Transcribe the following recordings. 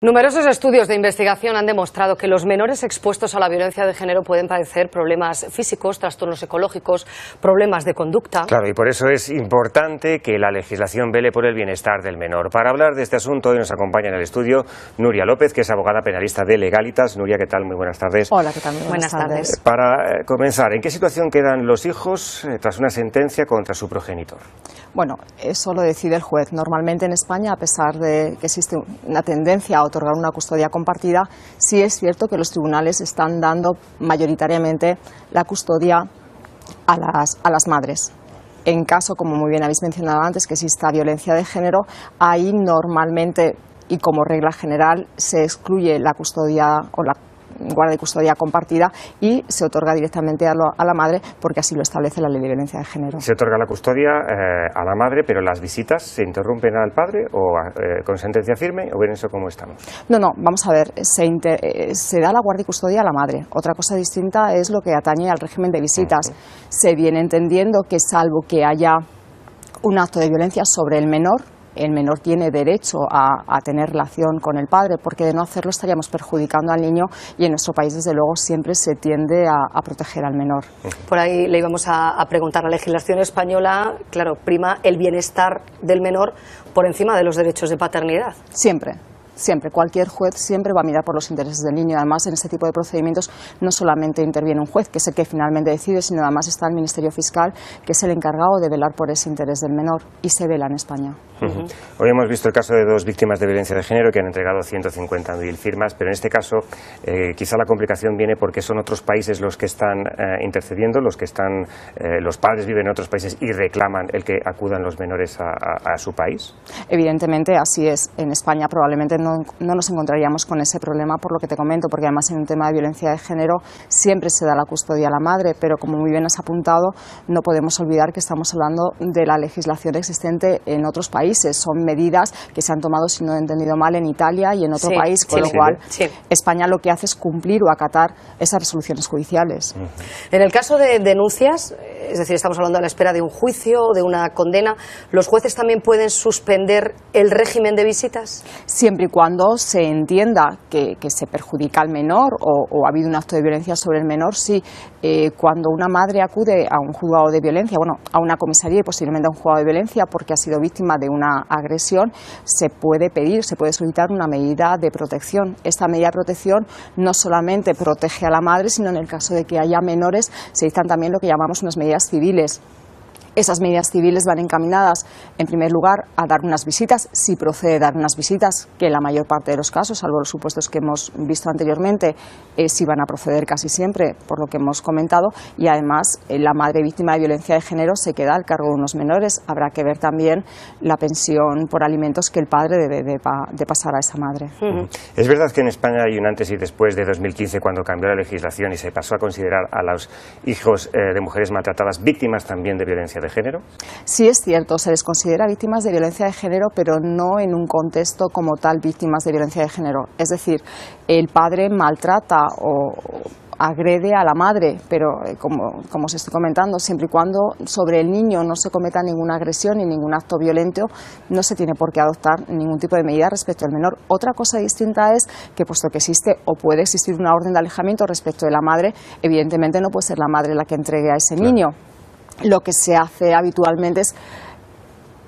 Numerosos estudios de investigación han demostrado que los menores expuestos a la violencia de género pueden padecer problemas físicos, trastornos ecológicos, problemas de conducta. Claro, y por eso es importante que la legislación vele por el bienestar del menor. Para hablar de este asunto hoy nos acompaña en el estudio Nuria López, que es abogada penalista de Legalitas. Nuria, ¿qué tal? Muy buenas tardes. Hola, ¿qué tal? Muy buenas tardes. Para comenzar, ¿en qué situación quedan los hijos tras una sentencia contra su progenitor? Bueno, eso lo decide el juez. Normalmente en España, a pesar de que existe una tendencia a otorgar una custodia compartida, sí es cierto que los tribunales están dando mayoritariamente la custodia a las madres. En caso, como muy bien habéis mencionado antes, que exista violencia de género, ahí normalmente y como regla general se excluye la custodia o la guarda y custodia compartida y se otorga directamente a la madre, porque así lo establece la ley de violencia de género. Se otorga la custodia a la madre, pero las visitas se interrumpen al padre o con sentencia firme, o en eso cómo estamos. No, vamos a ver, se da la guardia y custodia a la madre. Otra cosa distinta es lo que atañe al régimen de visitas. Se viene entendiendo que salvo que haya un acto de violencia sobre el menor tiene derecho a tener relación con el padre, porque de no hacerlo estaríamos perjudicando al niño, y en nuestro país desde luego siempre se tiende a proteger al menor. Por ahí le íbamos a preguntar, la legislación española, claro, prima el bienestar del menor por encima de los derechos de paternidad. Siempre, cualquier juez siempre va a mirar por los intereses del niño. Además, en este tipo de procedimientos no solamente interviene un juez, que es el que finalmente decide, sino además está el Ministerio Fiscal, que es el encargado de velar por ese interés del menor, y se vela en España. Hoy hemos visto el caso de dos víctimas de violencia de género que han entregado 150.000 firmas, pero en este caso quizá la complicación viene porque son otros países los que están intercediendo, los padres viven en otros países y reclaman el que acudan los menores a su país. Evidentemente así es. En España probablemente no nos encontraríamos con ese problema, por lo que te comento, porque además en un tema de violencia de género siempre se da la custodia a la madre, pero como muy bien has apuntado, no podemos olvidar que estamos hablando de la legislación existente en otros países. Son medidas que se han tomado, si no he entendido mal, en Italia y en otro país, con lo cual España lo que hace es cumplir o acatar esas resoluciones judiciales. En el caso de denuncias, es decir, estamos hablando a la espera de un juicio, de una condena, ¿los jueces también pueden suspender el régimen de visitas? Siempre y cuando se entienda que se perjudica al menor o ha habido un acto de violencia sobre el menor, sí. Cuando una madre acude a un juzgado de violencia, a una comisaría y posiblemente a un juzgado de violencia porque ha sido víctima de una agresión, se puede solicitar una medida de protección. Esta medida de protección no solamente protege a la madre, sino en el caso de que haya menores, se dictan también lo que llamamos unas medidas civiles. Esas medidas civiles van encaminadas, en primer lugar, a dar unas visitas, si procede dar unas visitas, que en la mayor parte de los casos, salvo los supuestos que hemos visto anteriormente, sí van a proceder casi siempre, por lo que hemos comentado, y además la madre víctima de violencia de género se queda al cargo de unos menores. Habrá que ver también la pensión por alimentos que el padre debe de pasar a esa madre. Es verdad que en España hay un antes y después de 2015, cuando cambió la legislación y se pasó a considerar a los hijos de mujeres maltratadas víctimas también de violencia de género. Sí, es cierto, se les considera víctimas de violencia de género, pero no en un contexto como tal víctimas de violencia de género. Es decir, el padre maltrata o agrede a la madre, pero como os estoy comentando, siempre y cuando sobre el niño no se cometa ninguna agresión ni ningún acto violento, no se tiene por qué adoptar ningún tipo de medida respecto al menor. Otra cosa distinta es que, puesto que existe o puede existir una orden de alejamiento respecto de la madre, evidentemente no puede ser la madre la que entregue a ese niño. Lo que se hace habitualmente es,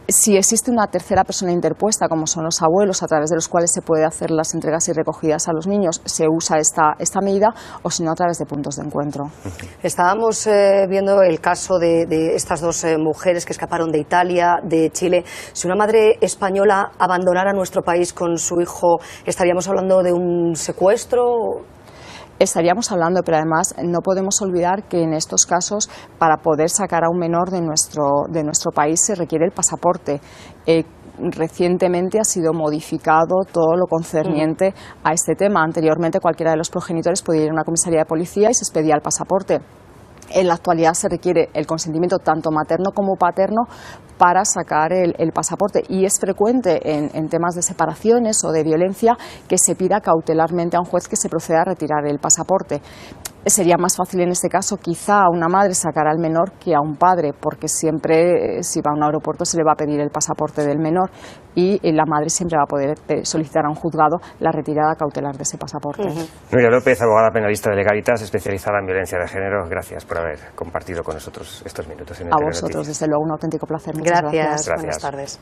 si existe una tercera persona interpuesta, como son los abuelos, a través de los cuales se puede hacer las entregas y recogidas a los niños, se usa esta medida, o si no, a través de puntos de encuentro. Estábamos viendo el caso de estas dos mujeres que escaparon de Italia, de Chile. Si una madre española abandonara nuestro país con su hijo, ¿estaríamos hablando de un secuestro? Estaríamos hablando, pero además no podemos olvidar que en estos casos, para poder sacar a un menor de nuestro país, se requiere el pasaporte. Recientemente ha sido modificado todo lo concerniente a este tema. Anteriormente cualquiera de los progenitores podía ir a una comisaría de policía y se expedía el pasaporte. En la actualidad se requiere el consentimiento tanto materno como paterno para sacar el pasaporte, y es frecuente en temas de separaciones o de violencia que se pida cautelarmente a un juez que se proceda a retirar el pasaporte. Sería más fácil en este caso quizá a una madre sacar al menor que a un padre, porque siempre si va a un aeropuerto se le va a pedir el pasaporte del menor y la madre siempre va a poder solicitar a un juzgado la retirada cautelar de ese pasaporte. Nuria López, abogada penalista de Legalitas, especializada en violencia de género, gracias por haber compartido con nosotros estos minutos en el A vosotros, desde luego, un auténtico placer. Muchas gracias. Buenas tardes.